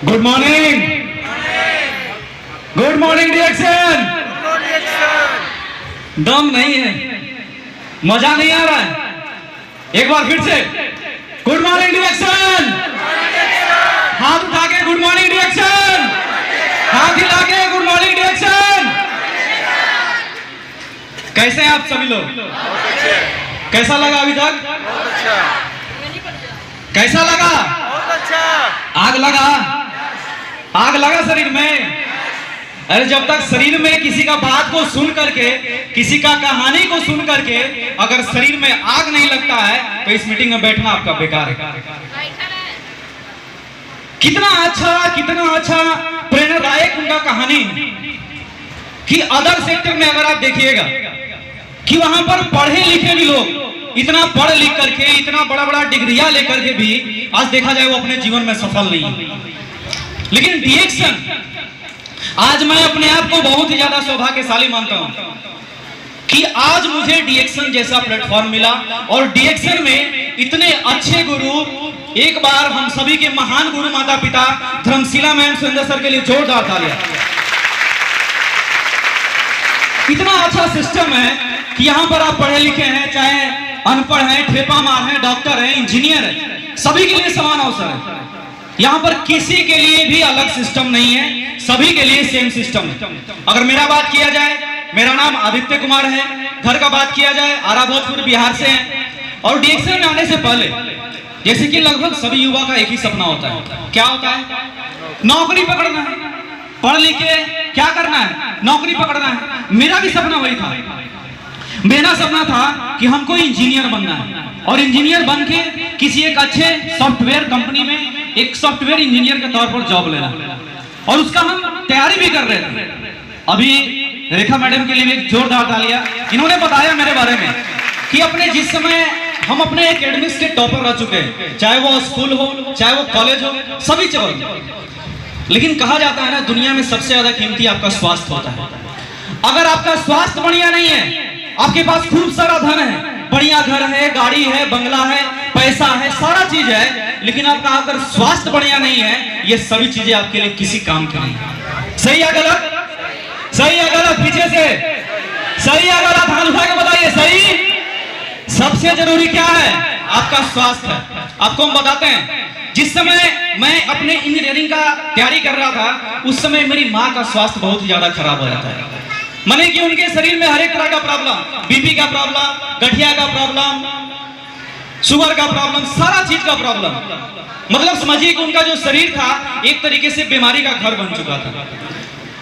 Good morning. Good morning direction. दम नहीं है, मजा नहीं आ रहा है। एक बार फिर से गुड मॉर्निंग डिरेक्शन। हाथ उठा के गुड मॉर्निंग डिरेक्शन। हाथ हिला के गुड मॉर्निंग डिरेक्शन। कैसे हैं आप सभी लोग? कैसा लगा अभी तक? कैसा लगा? आग लगा? आग लगा शरीर में? अरे जब तक शरीर में किसी का बात को सुन करके, किसी का कहानी को सुन करके अगर शरीर में आग नहीं लगता है तो इस मीटिंग में बैठना आपका बेकार है। कितना अच्छा प्रेरणादायक उनका कहानी कि अदर सेक्टर में अगर आप देखिएगा कि वहां पर पढ़े लिखे भी लोग इतना पढ़ लिख करके, इतना बड़ा बड़ा डिग्रियां लेकर के भी आज देखा जाए वो अपने जीवन में सफल नहीं है। लेकिन डिरेक्शन, आज मैं अपने आप को बहुत ही ज्यादा सौभाग्यशाली मानता हूं कि आज मुझे डिरेक्शन जैसा प्लेटफॉर्म मिला और डिरेक्शन में इतने अच्छे गुरु, एक बार हम सभी के महान गुरु माता पिता धर्मशिला मैम सुरेंद्र सर के लिए जोरदार तालियां। इतना अच्छा सिस्टम है कि यहाँ पर आप पढ़े लिखे हैं, चाहे अनपढ़ हैं, ठेपा मार हैं, डॉक्टर हैं, इंजीनियर हैं, सभी के लिए समान अवसर है। यहाँ पर किसी के लिए भी अलग सिस्टम नहीं है, सभी के लिए सेम सिस्टम है। अगर मेरा बात किया जाए, मेरा नाम आदित्य कुमार है, घर का बात किया जाए आरा भोजपुर बिहार से है। और डिरेक्शन में आने से पहले जैसे कि लगभग सभी युवा का एक ही सपना होता है। क्या होता है? नौकरी पकड़ना है, पढ़ लिख के क्या करना है? नौकरी पकड़ना है। मेरा भी सपना वही था। मेरा सपना था कि हमको इंजीनियर बनना है और इंजीनियर बन के किसी एक अच्छे सॉफ्टवेयर कंपनी में एक सॉफ्टवेयर इंजीनियर के तौर पर जॉब लेना, और उसका हम तैयारी भी कर रहे थे। अभी रेखा मैडम के लिए एक जोरदार तालियां, इन्होंने बताया मेरे बारे में कि अपने जिस समय हम अपने एकेडमिक्स के टॉपर रह चुके हैं, चाहे वो स्कूल हो, चाहे वो कॉलेज हो, सभी जगह। लेकिन कहा जाता है ना, दुनिया में सबसे ज्यादा कीमती आपका स्वास्थ्य होता है। अगर आपका स्वास्थ्य बढ़िया नहीं है, आपके पास खूब सारा धन है, बढ़िया घर है, गाड़ी है, बंगला है, पैसा है, सारा चीज है, लेकिन आपका अगर स्वास्थ्य बढ़िया नहीं है, ये सभी चीजें आपके लिए किसी काम की नहीं। सही है गलत? सही है गलत? पीछे से सही है गलत? हाथ उठा के बताइए सही। सबसे जरूरी क्या है? आपका स्वास्थ्य है। आपको हम बताते हैं, जिस समय मैं अपने इंजीनियरिंग का तैयारी कर रहा था, उस समय मेरी माँ का स्वास्थ्य बहुत ही ज्यादा खराब हो जाता है। माने कि उनके शरीर में हर एक तरह का प्रॉब्लम, बीपी का प्रॉब्लम, गठिया का प्रॉब्लम, शुगर का प्रॉब्लम, सारा चीज का प्रॉब्लम। मतलब समझिए कि उनका जो शरीर था एक तरीके से बीमारी का घर बन चुका था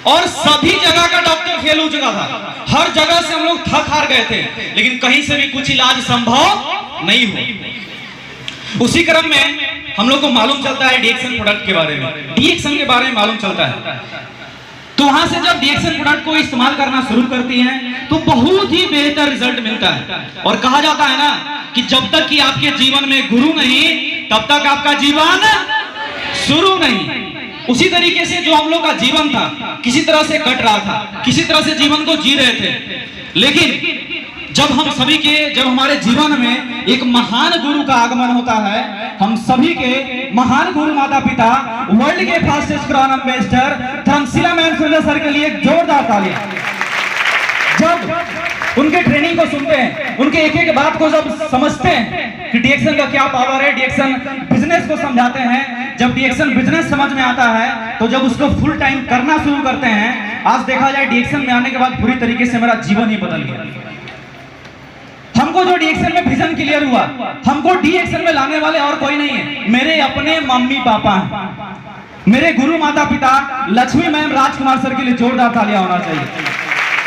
और सभी जगह का डॉक्टर फेल हो चुका था। हर जगह से हम लोग थक हार गए थे, लेकिन कहीं से भी कुछ इलाज संभव नहीं हुआ। उसी क्रम में हम लोग को मालूम चलता है डिरेक्शन प्रोडक्ट के बारे में, डिरेक्शन के बारे में मालूम चलता है। तो वहां से जब डिरेक्शन प्रोडक्ट को इस्तेमाल करना शुरू करती हैं तो बहुत ही बेहतर रिजल्ट मिलता है। और कहा जाता है ना कि जब तक कि आपके जीवन में गुरु नहीं, तब तक आपका जीवन शुरू नहीं। उसी तरीके से जो हम लोग का जीवन था किसी तरह से कट रहा था, किसी तरह से जीवन को जी रहे थे, लेकिन जब हमारे जीवन में एक महान गुरु का आगमन होता है, हम सभी के महान गुरु माता पिता, वर्ल्ड के fastest crown ambassador Dharamshila ma'am Surendra sir के लिए जोरदार तालियां। जब उनके ट्रेनिंग को सुनते हैं, उनके एक एक बात को जब समझते हैं कि डिरेक्शन का क्या पावर है, डिरेक्शन बिजनेस को समझाते हैं, जब डिरेक्शन बिजनेस समझ में आता है तो जब उसको फुल टाइम करना शुरू करते हैं, आज देखा जाए डिरेक्शन में आने के बाद पूरी तरीके से मेरा जीवन ही बदल गया। हमको जो डिरेक्शन में विजन क्लियर हुआ, हमको डिरेक्शन में लाने वाले और कोई नहीं है, मेरे अपने मम्मी पापा हैं, मेरे गुरु माता पिता लक्ष्मी मैम, राजकुमार सर के लिए जोरदार तालियां होना चाहिए।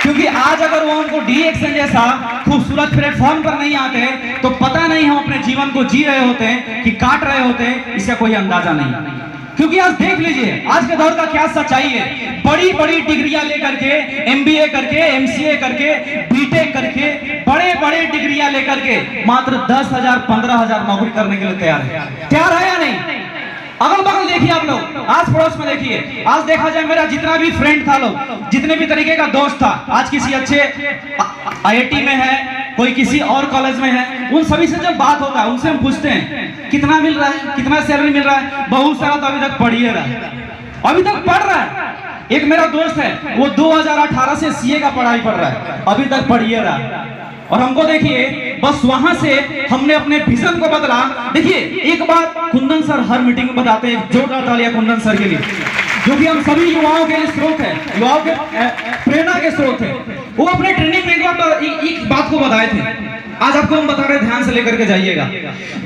क्योंकि आज अगर वो उनको डिरेक्शन जैसा खूबसूरत प्लेटफॉर्म पर नहीं आते तो पता नहीं हम अपने जीवन को जी रहे होते कि काट रहे होते, इसका कोई अंदाजा नहीं। क्योंकि आज देख लीजिए आज के दौर का क्या सच्चाई है। बड़ी बड़ी डिग्रियां लेकर के, एमबीए करके, एमसीए करके, बीटेक करके, बड़े बड़े डिग्रियां लेकर के मात्र 10,000 15,000 नौकरी करने के लिए तैयार है या नहीं? अगल बगल देखिए आप लोग, आस पड़ोस में देखिए। आज देखा जाए मेरा जितना भी फ्रेंड था, लोग जितने भी तरीके का दोस्त था, आज किसी अच्छे आईआईटी में है, कोई किसी और कॉलेज में है, उन सभी से जब बात होता है उनसे हम पूछते हैं कितना मिल रहा है, कितना सैलरी मिल रहा है, बहुत सारा तो अभी तक पढ़ ही रहा है। अभी तक पढ़ रहा है। एक मेरा दोस्त है, वो 2018 से सीए का पढ़ाई पढ़ रहा है, अभी तक पढ़िए रहा है। और हमको देखिए बस वहां से हमने अपने विजन को बदला। देखिए एक बात कुंदन सर हर मीटिंग में बताते हैं, जोरदार तालियां कुंदन सर के लिए, जो कि हम सभी युवाओं के लिए स्रोत है, युवाओं के प्रेरणा के स्रोत है। वो अपने ट्रेनिंग में एक बात को बताए थे, आज आपको हम बता रहे, ध्यान से लेकर के जाइएगा।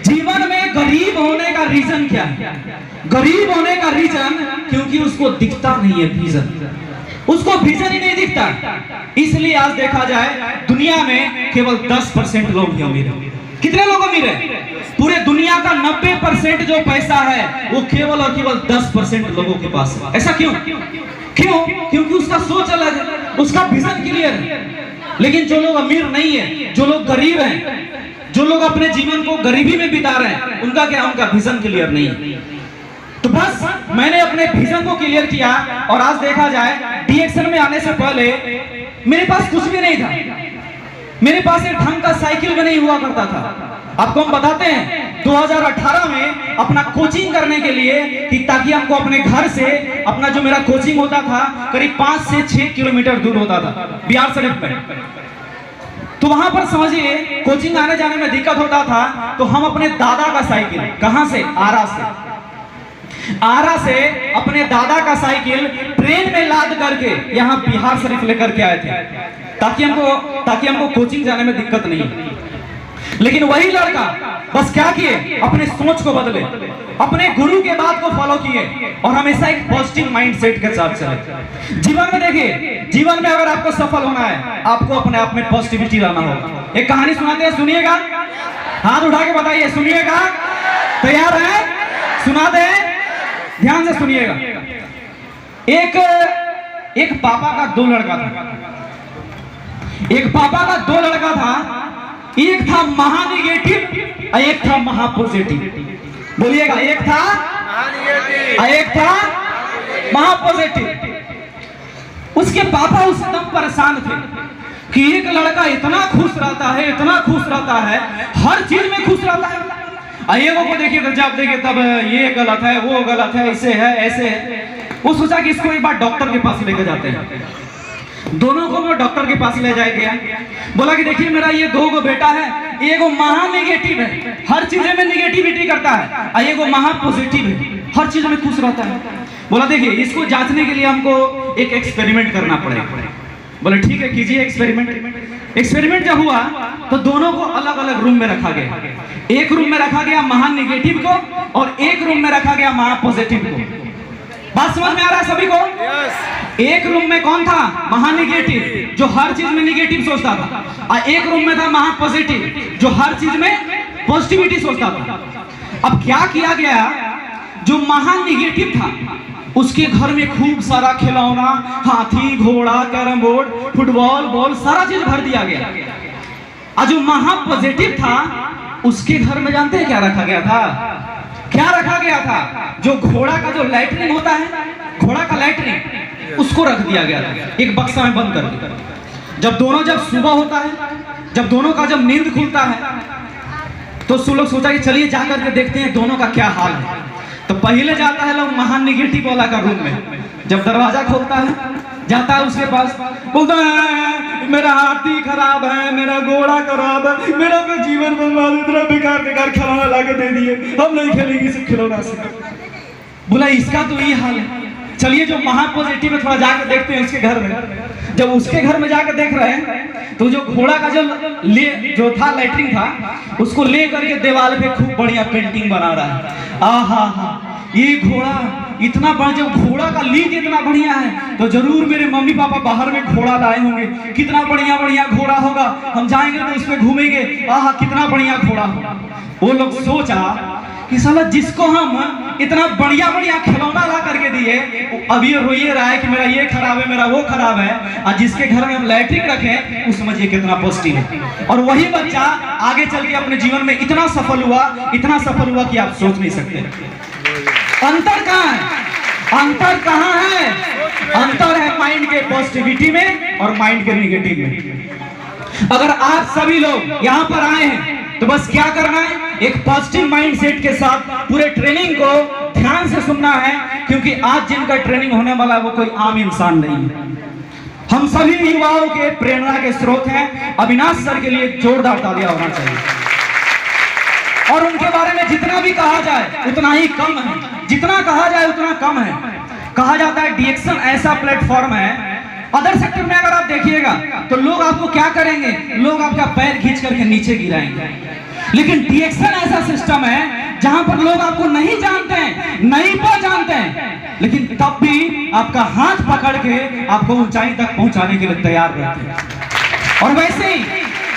जीवन में गरीब होने का रीजन क्या है? गरीब होने का रीजन क्योंकि उसको दिखता नहीं है विजन, उसको विजन ही नहीं दिखता। इसलिए आज देखा जाए दुनिया में केवल 10% लोग ही अमीर हैं। कितने लोग अमीर हैं? पूरे दुनिया का 90% जो पैसा है वो केवल और केवल 10% लोगों के पास है। ऐसा क्यों? क्योंकि उसका सोच अलग है, उसका विजन क्लियर है। लेकिन जो लोग अमीर नहीं है, जो लोग गरीब हैं, जो लोग अपने जीवन को गरीबी में बिता रहे हैं, उनका क्या? उनका विजन क्लियर नहीं है। तो बस मैंने अपने विजन को क्लियर किया। और आज देखा जाए डीएक्शन में आने से पहले मेरे पास कुछ भी नहीं था, मेरे पास एक ढंग का साइकिल भी नहीं हुआ करता था। आपको हम बताते हैं 2018 में अपना कोचिंग करने के लिए कि ताकि हमको अपने घर से अपना जो मेरा कोचिंग होता था करीब 5 से 6 किलोमीटर दूर होता था बिहार शरीफ में। तो वहां पर समझिए कोचिंग आने जाने में दिक्कत होता था। तो हम अपने दादा का साइकिल, कहां से? आरा से अपने दादा का साइकिल ट्रेन में लाद करके यहाँ बिहार शरीफ लेकर के आए थे, ताकि हमको कोचिंग जाने में दिक्कत नहीं। लेकिन वही लड़का बस क्या किए? अपने सोच को बदले, अपने गुरु के बात को फॉलो किए और हमेशा एक पॉजिटिव माइंडसेट के साथ चले। जीवन में देखिए, जीवन में अगर आपको सफल होना है, आपको अपने आप में पॉजिटिविटी लाना होगा। एक कहानी सुनाते हैं, सुनिएगा, हाथ उठा के बताइए, सुनिएगा, तैयार है? सुनाते हैं, ध्यान से सुनिएगा। एक पापा का 2 लड़का था, एक पापा का 2 लड़का था। एक था महा निगेटिव और एक था महा पॉजिटिव। बोलिएगा, एक था और एक था महा पॉजिटिव। उसके पापा उस दम परेशान थे कि एक लड़का इतना खुश रहता है, इतना खुश रहता है, हर चीज में खुश रहता है। एगो को देखिए तो जब देखिए तब ये गलत है, वो गलत है, ऐसे है, ऐसे है। वो सोचा कि इसको एक बार डॉक्टर के पास लेकर जाते हैं। दोनों को वो डॉक्टर के पास ले जाए गया। बोला कि देखिए मेरा ये 2 बेटा है, एगो महा नेगेटिव है, हर चीज में नेगेटिविटी करता है, और एगो महा पॉजिटिव है, हर चीज में खुश रहता है। बोला देखिए इसको जांचने के लिए हमको एक एक्सपेरिमेंट करना पड़ेगा। बोले ठीक है कीजिए एक्सपेरिमेंट। एक्सपेरिमेंट जब हुआ तो दोनों को अलग अलग रूम में रखा गया। एक रूम में रखा गया महा नेगेटिव को और एक रूम में रखा गया महा पॉजिटिव को। बात समझ में आ रहा है सभी को? एक रूम में कौन था? महा नेगेटिव, जो हर चीज में नेगेटिव सोचता था, और एक रूम में था महा पॉजिटिव, जो हर चीज में पॉजिटिविटी सोचता था। अब क्या किया गया? जो महा नेगेटिव था उसके घर में खूब सारा खिलौना, हाथी, घोड़ा, कैरम बोर्ड, फुटबॉल, बॉल, सारा चीज भर दिया गया। और जो महा पॉजिटिव था उसके घर में जानते हैं क्या रखा गया था? क्या रखा गया था? जो घोड़ा का जो लैट्रिन होता है, घोड़ा का लैट्रिन, उसको रख दिया गया था एक बक्सा में बंद करके। जब सुबह होता है, जब दोनों का जब नींद खुलता है, तो लोग सोचा कि चलिए जाकर के देखते हैं दोनों का क्या हाल है। तो पहले जाता है लोग महा नेगेटिव वाला का रूम में। जब दरवाजा खोलता है, जाता है उसके पास, बोलता है मेरा हाथी खराब है, मेरा घोड़ा खराब है, मेरा तो जीवन बर्बाद, इतना बेकार बेकार खिलौना लाके दे दिए, हम नहीं खेलेंगे इस खिलौना से। बोला इसका तो ये हाल है, चलिए जो महा पॉजिटिव है थोड़ा जाकर देखते हैं उसके घर में। जब उसके घर में जाकर देख रहे हैं तो जो घोड़ा का जो था लैट्रिन था, उसको ले करके दीवार पे खूब बढ़िया पेंटिंग बना रहा है। आहा हा, ये घोड़ा इतना बड़ा, जब घोड़ा का लीड इतना बढ़िया है तो जरूर मेरे मम्मी पापा बाहर में घोड़ा लाए होंगे, कितना बढ़िया बढ़िया घोड़ा होगा, हम जाएंगे तो उस पर घूमेंगे, आहा कितना बढ़िया घोड़ा होगा। वो लोग सोचा कि साला जिसको हम इतना बढ़िया बढ़िया खिलौना ला करके दिए, अभी रोइए रहा है कि मेरा ये खराब है, मेरा वो खराब है, और जिसके घर में हम लैट्रिन रखें वो समझिए कितना पॉजिटिव है। और वही बच्चा आगे चल के अपने जीवन में इतना सफल हुआ कि आप सोच नहीं सकते। अंतर कहाँ है? अंतर कहाँ है? अंतर है माइंड के पॉजिटिविटी में और माइंड के निगेटिव में। अगर आप सभी लोग यहाँ पर आए हैं तो बस क्या करना है? एक पॉजिटिव माइंडसेट के साथ पूरे ट्रेनिंग को ध्यान से सुनना है, क्योंकि आज जिनका ट्रेनिंग होने वाला है वो कोई आम इंसान नहीं है। हम सभी युवाओं के प्रेरणा के स्रोत हैं। अविनाश सर के लिए जोरदार तालियां होना चाहिए। और उनके बारे में जितना भी कहा जाए उतना ही कम है, जितना कहा जाए उतना कम है। कहा जाता है डीएक्शन ऐसा प्लेटफॉर्म है, अदर सेक्टर में अगर आप देखिएगा तो लोग आपको क्या करेंगे, लोग आपका पैर खींच करके नीचे गिराएंगे। लेकिन डीएक्शन ऐसा सिस्टम है जहां पर लोग आपको नहीं जानते हैं, नहीं पहचानते हैं, लेकिन तब भी आपका हाथ पकड़ के आपको ऊंचाई तक पहुंचाने के लिए तैयार रहते हैं। और वैसे ही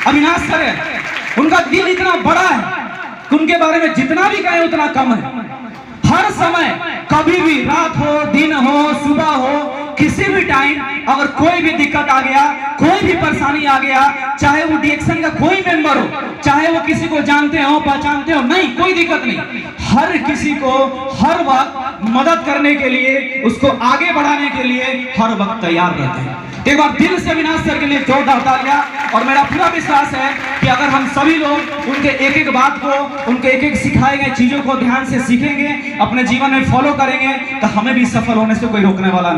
अविनाश सर है, उनका दिल इतना बड़ा है कि उनके बारे में जितना भी कहें उतना कम है। हर समय, कभी भी, रात हो, दिन हो, सुबह हो, किसी भी टाइम अगर कोई भी दिक्कत आ गया, कोई भी परेशानी आ गया, चाहे वो डीएक्शन का कोई मेंबर हो, चाहे वो किसी को जानते हो, पहचानते हो, नहीं, कोई दिक्कत नहीं, हर किसी को हर वक्त मदद करने के लिए, उसको आगे बढ़ाने के लिए हर वक्त तैयार रहते हैं। एक बार दिल से अविनाश सर के लिए जोरदार तालियां। और मेरा पूरा विश्वास है कि अगर हम सभी लोग उनके एक एक बात को, उनके एक एक सिखाए गए चीजों को ध्यान से सीखेंगे, अपने जीवन में फॉलो करेंगे, तो हमें भी सफल होने से कोई रोकने वाला नहीं।